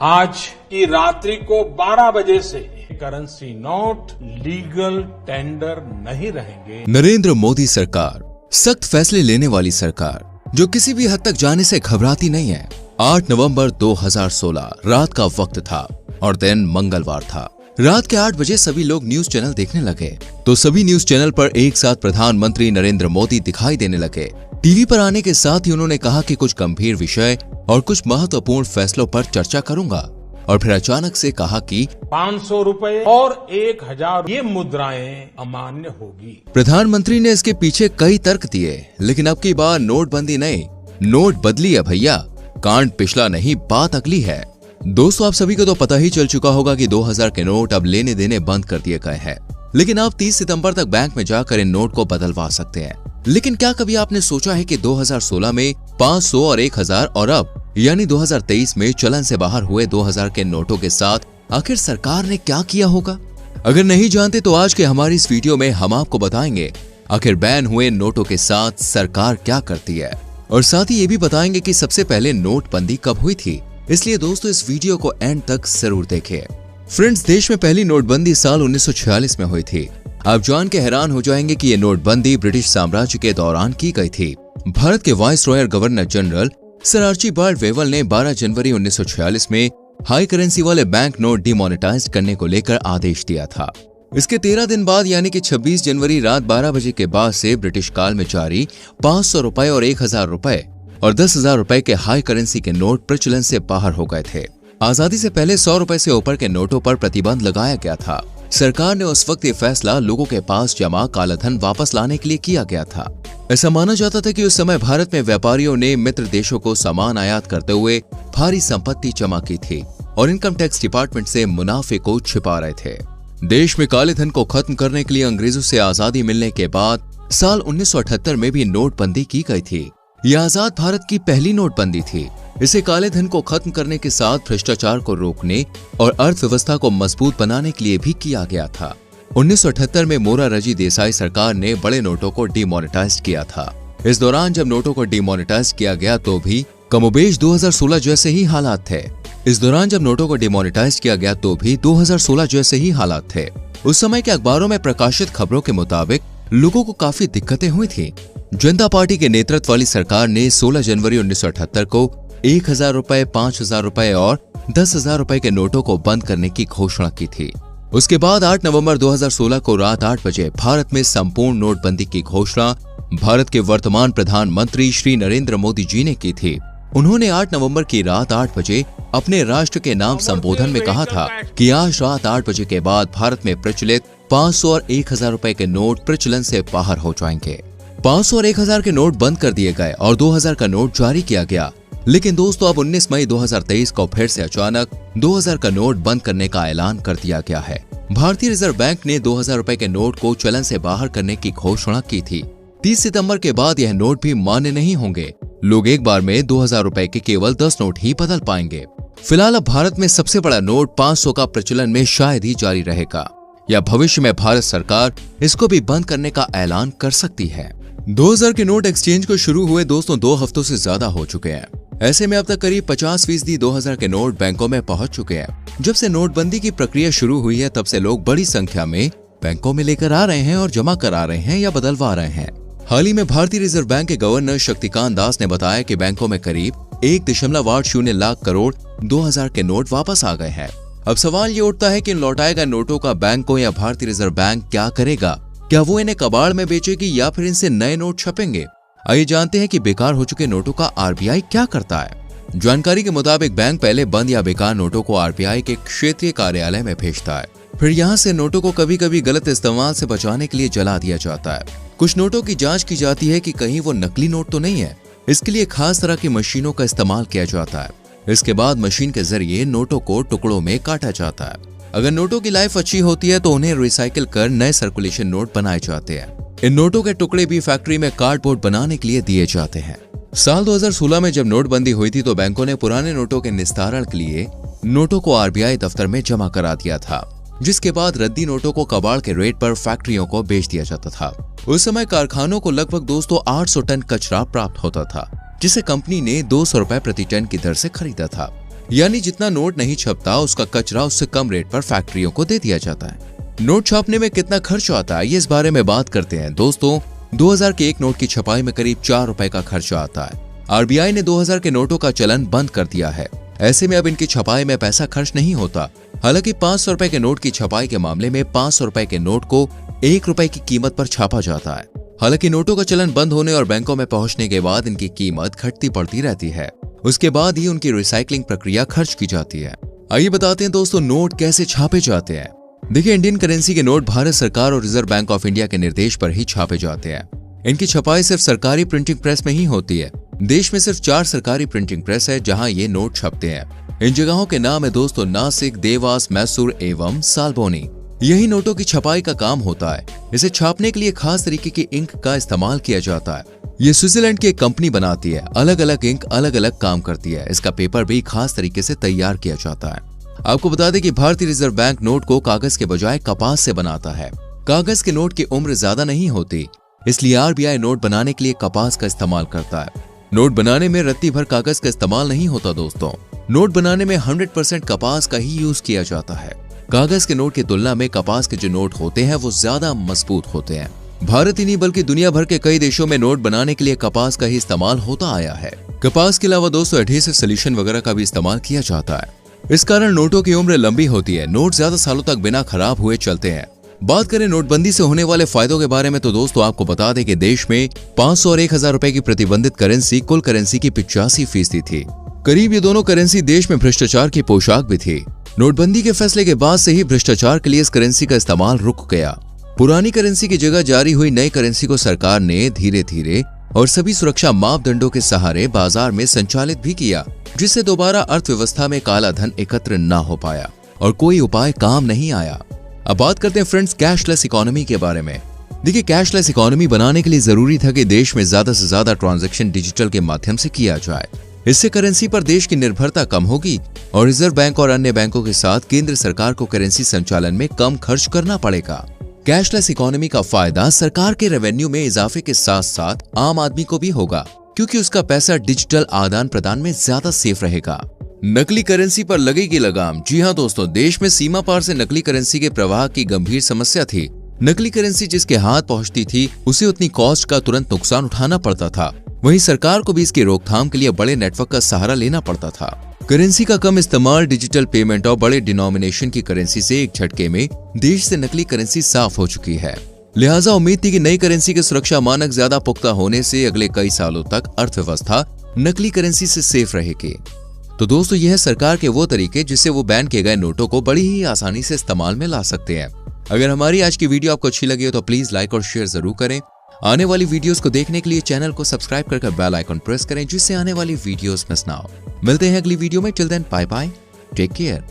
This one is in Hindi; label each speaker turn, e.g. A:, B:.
A: आज की रात्रि को 12 बजे से करेंसी नोट लीगल टेंडर नहीं रहेंगे।
B: नरेंद्र मोदी सरकार सख्त फैसले लेने वाली सरकार, जो किसी भी हद तक जाने से घबराती नहीं है। 8 नवंबर 2016 रात का वक्त था और दिन मंगलवार था। रात के 8 बजे सभी लोग न्यूज चैनल देखने लगे तो सभी न्यूज चैनल पर एक साथ प्रधानमंत्री नरेंद्र मोदी दिखाई देने लगे। टीवी पर आने के साथ ही उन्होंने कहा कि कुछ गंभीर विषय और कुछ महत्वपूर्ण फैसलों पर चर्चा करूंगा और फिर अचानक से कहा कि
A: 500 रुपए और 1000 ये मुद्राएं अमान्य होगी।
B: प्रधानमंत्री ने इसके पीछे कई तर्क दिए, लेकिन अब की बार नोटबंदी नहीं, नोट बदली है भैया। कांड पिछला नहीं, बात अगली है। दोस्तों, आप सभी को तो पता ही चल चुका होगा कि 2000 के नोट अब लेने देने बंद कर दिए गए हैं, लेकिन आप 30 सितंबर तक बैंक में जाकर इन नोट को बदलवा सकते हैं। लेकिन क्या कभी आपने सोचा है कि 2016 में 500 और 1000 और अब यानी 2023 में चलन से बाहर हुए 2000 के नोटों के साथ आखिर सरकार ने क्या किया होगा? अगर नहीं जानते तो आज के हमारी इस वीडियो में हम आपको बताएंगे आखिर बैन हुए नोटों के साथ सरकार क्या करती है, और साथ ही ये भी बताएंगे कि सबसे पहले नोटबंदी कब हुई थी। इसलिए दोस्तों, इस वीडियो को एंड तक जरूर देखें। फ्रेंड्स, देश में पहली नोटबंदी साल 1946 में हुई थी। आप जान के हैरान हो जाएंगे कि ये नोटबंदी ब्रिटिश साम्राज्य के दौरान की गई थी। भारत के vice Roy governor general sir Archibald Wavell ने 12 जनवरी 1946 में हाई करेंसी वाले बैंक नोट डिमोनेटाइज करने को लेकर आदेश दिया था। इसके 13 दिन बाद यानी कि 26 जनवरी रात 12 बजे के बाद से ब्रिटिश काल में जारी 500 रुपए और 1000 रुपए और 10,000 रुपए के हाई करेंसी के नोट प्रचलन से बाहर हो गए थे। आजादी से पहले 100 रुपए से ऊपर के नोटों पर प्रतिबंध लगाया गया था। सरकार ने उस वक्त ये फैसला लोगों के पास जमा कालाधन वापस लाने के लिए किया गया था। ऐसा माना जाता था कि उस समय भारत में व्यापारियों ने मित्र देशों को सामान आयात करते हुए भारी संपत्ति जमा की थी और इनकम टैक्स डिपार्टमेंट से मुनाफे को छिपा रहे थे। देश में काले धन को खत्म करने के लिए अंग्रेजों से आजादी मिलने के बाद साल 1978 में भी नोटबंदी की गई थी। यह आजाद भारत की पहली नोटबंदी थी। इसे काले धन को खत्म करने के साथ भ्रष्टाचार को रोकने और अर्थव्यवस्था को मजबूत बनाने के लिए भी किया गया था। 1978 में मोरारजी देसाई सरकार ने बड़े नोटों को डिमोनेटाइज किया था। इस दौरान जब नोटों को डिमोनेटाइज किया गया तो भी कमोबेश 2016 जैसे ही हालात थे। उस समय के अखबारों में प्रकाशित खबरों के मुताबिक लोगों को काफी दिक्कतें हुई थी। जनता पार्टी के नेतृत्व वाली सरकार ने 16 जनवरी 1978 को 1000 रुपए, 5000 रुपए और 10,000 रुपए के नोटों को बंद करने की घोषणा की थी। उसके बाद 8 नवंबर 2016 को रात 8 बजे भारत में संपूर्ण नोटबंदी की घोषणा भारत के वर्तमान प्रधानमंत्री श्री नरेंद्र मोदी जी ने की थी। उन्होंने 8 नवंबर की रात 8 बजे अपने राष्ट्र के नाम संबोधन में कहा था कि आज रात 8 बजे के बाद भारत में प्रचलित 500 और 1000 रुपए के नोट प्रचलन से बाहर हो जाएंगे। 500 और 1000 के नोट बंद कर दिए गए और 2000 का नोट जारी किया गया। लेकिन दोस्तों, अब 19 मई 2023 को फिर से अचानक 2000 का नोट बंद करने का ऐलान कर दिया गया है। भारतीय रिजर्व बैंक ने 2000 रुपए के नोट को चलन से बाहर करने की घोषणा की थी। 30 सितंबर के बाद यह नोट भी मान्य नहीं होंगे। लोग एक बार में 2000 रुपए के केवल 10 नोट ही बदल पाएंगे। फिलहाल अब भारत में सबसे बड़ा नोट 500 का प्रचलन में शायद ही जारी रहेगा, या भविष्य में भारत सरकार इसको भी बंद करने का ऐलान कर सकती है। 2000 के नोट एक्सचेंज को शुरू हुए दोस्तों 2 हफ्तों से ज्यादा हो चुके हैं। ऐसे में अब तक करीब 50% 2000 के नोट बैंकों में पहुंच चुके हैं। जब से नोटबंदी की प्रक्रिया शुरू हुई है तब से लोग बड़ी संख्या में बैंकों में लेकर आ रहे हैं और जमा करा रहे हैं या बदलवा रहे हैं। हाल ही में भारतीय रिजर्व बैंक के गवर्नर शक्तिकांत दास ने बताया कि बैंकों में करीब 1.80 लाख करोड़ 2000 के नोट वापस आ गए हैं। अब सवाल ये उठता है कि इन लौटाए गए नोटों का बैंकों या भारतीय रिजर्व बैंक क्या करेगा? क्या वो इन्हें कबाड़ में बेचेगी या फिर इनसे नए नोट छपेंगे? आइए जानते हैं कि बेकार हो चुके नोटों का आरबीआई क्या करता है। जानकारी के मुताबिक बैंक पहले बंद या बेकार नोटों को आरबीआई के क्षेत्रीय कार्यालय में भेजता है। फिर यहाँ से नोटों को कभी कभी गलत इस्तेमाल से बचाने के लिए जला दिया जाता है। कुछ नोटों की जांच की जाती है कि कहीं वो नकली नोट तो नहीं है। इसके लिए खास तरह की मशीनों का इस्तेमाल किया जाता है। इसके बाद मशीन के जरिए नोटों को टुकड़ों में काटा जाता है। अगर नोटों की लाइफ अच्छी होती है तो उन्हें रिसाइकिल कर नए सर्कुलेशन नोट बनाए जाते हैं। इन नोटों के टुकड़े भी फैक्ट्री में कार्डबोर्ड बनाने के लिए दिए जाते हैं। साल 2016 में जब नोटबंदी हुई थी तो बैंकों ने पुराने नोटों के निस्तारण के लिए नोटों को आरबीआई दफ्तर में जमा करा दिया था, जिसके बाद रद्दी नोटों को कबाड़ के रेट पर फैक्ट्रियों को बेच दिया जाता था। उस समय कारखानों को लगभग 800 टन कचरा प्राप्त होता था, जिसे कंपनी ने 200 रुपए प्रति टन की दर से खरीदा था। यानी जितना नोट नहीं छपता उसका कचरा उससे कम रेट पर फैक्ट्रियों को दे दिया जाता है। नोट छापने में कितना खर्च आता है, ये इस बारे में बात करते हैं। दोस्तों, 2000 के एक नोट की छपाई में करीब 4 रुपए का खर्चा आता है। आरबीआई ने 2000 के नोटों का चलन बंद कर दिया है। ऐसे में अब इनकी छपाई में पैसा खर्च नहीं होता। हालांकि 500 रुपए के नोट की छपाई के मामले में 500 रुपए के नोट को 1 रुपए की कीमत पर छापा जाता है। हालांकि नोटों का चलन बंद होने और बैंकों में पहुंचने के बाद इनकी कीमत घटती बढ़ती रहती है। उसके बाद ही उनकी रिसाइकलिंग प्रक्रिया खर्च की जाती है। आइए बताते हैं दोस्तों, नोट कैसे छापे जाते हैं। देखिए, इंडियन करेंसी के नोट भारत सरकार और रिजर्व बैंक ऑफ इंडिया के निर्देश पर ही छापे जाते हैं। इनकी छपाई सिर्फ सरकारी प्रिंटिंग प्रेस में ही होती है। देश में सिर्फ 4 सरकारी प्रिंटिंग प्रेस है जहां ये नोट छपते हैं। इन जगहों के नाम है दोस्तों नासिक, देवास, मैसूर एवं सालबोनी। यही नोटों की छपाई का काम होता है। इसे छापने के लिए खास तरीके की इंक का इस्तेमाल किया जाता है। ये स्विट्जरलैंड की एक कंपनी बनाती है। अलग अलग इंक अलग अलग काम करती है। इसका पेपर भी खास तरीके से तैयार किया जाता है। आपको बता दें कि भारतीय रिजर्व बैंक नोट को कागज के बजाय कपास से बनाता है। कागज के नोट की उम्र ज्यादा नहीं होती, इसलिए आरबीआई नोट बनाने के लिए कपास का इस्तेमाल करता है। नोट बनाने में रत्ती भर कागज का इस्तेमाल नहीं होता दोस्तों। नोट बनाने में 100% कपास का ही यूज किया जाता है। कागज के नोट की तुलना में कपास के जो नोट होते हैं वो ज्यादा मजबूत होते हैं। भारत ही नहीं बल्कि दुनिया भर के कई देशों में नोट बनाने के लिए कपास का ही इस्तेमाल होता आया है। कपास के अलावा दोस्तों एडहेसिव सॉल्यूशन वगैरह का भी इस्तेमाल किया जाता है। इस कारण नोटों की उम्र लंबी होती है। नोट ज्यादा सालों तक बिना खराब हुए चलते हैं। बात करें नोटबंदी से होने वाले फायदों के बारे में तो दोस्तों आपको बता दें कि देश में 500 और 1000 रुपए की प्रतिबंधित करेंसी कुल करेंसी की 85% थी। करीब ये दोनों करेंसी देश में भ्रष्टाचार की पोशाक भी थी। नोटबंदी के फैसले के बाद से ही भ्रष्टाचार के लिए इस करेंसी का इस्तेमाल रुक गया। पुरानी करेंसी की जगह जारी हुई नई करेंसी को सरकार ने धीरे धीरे और सभी सुरक्षा मापदंडों के सहारे बाजार में संचालित भी किया, जिससे दोबारा अर्थव्यवस्था में काला धन एकत्र न हो पाया और कोई उपाय काम नहीं आया। अब बात करते हैं फ्रेंड्स कैशलेस इकोनॉमी के बारे में। देखिए, कैशलेस इकोनॉमी बनाने के लिए जरूरी था कि देश में ज्यादा से ज्यादा ट्रांजैक्शन डिजिटल के माध्यम से किया जाए। इससे करेंसी पर देश की निर्भरता कम होगी और रिजर्व बैंक और अन्य बैंकों के साथ केंद्र सरकार को करेंसी संचालन में कम खर्च करना पड़ेगा। कैशलेस इकोनॉमी का फायदा सरकार के रेवेन्यू में इजाफे के साथ साथ आम आदमी को भी होगा, क्योंकि उसका पैसा डिजिटल आदान प्रदान में ज्यादा सेफ रहेगा। नकली करेंसी पर लगेगी लगाम। जी हाँ दोस्तों, देश में सीमा पार से नकली करेंसी के प्रवाह की गंभीर समस्या थी। नकली करेंसी जिसके हाथ पहुंचती थी उसे उतनी कॉस्ट का तुरंत नुकसान उठाना पड़ता था। वहीं सरकार को भी इसकी रोकथाम के लिए बड़े नेटवर्क का सहारा लेना पड़ता था। करेंसी का कम इस्तेमाल, डिजिटल पेमेंट और बड़े डिनोमिनेशन की करेंसी से एक झटके में देश से नकली करेंसी साफ हो चुकी है। लिहाजा उम्मीद थी कि नई करेंसी के सुरक्षा मानक ज्यादा पुख्ता होने से अगले कई सालों तक अर्थव्यवस्था नकली करेंसी से सेफ रहेगी। तो दोस्तों, यह है सरकार के वो तरीके जिससे वो बैन किए गए नोटों को बड़ी ही आसानी से इस्तेमाल में ला सकते हैं। अगर हमारी आज की वीडियो आपको अच्छी लगी हो तो प्लीज लाइक और शेयर जरूर करें। आने वाली वीडियोस को देखने के लिए चैनल को सब्सक्राइब करके बेल आइकन प्रेस करें, जिससे आने वाली वीडियोस मिस ना हो। मिलते हैं अगली वीडियो में। Till then bye bye, take care.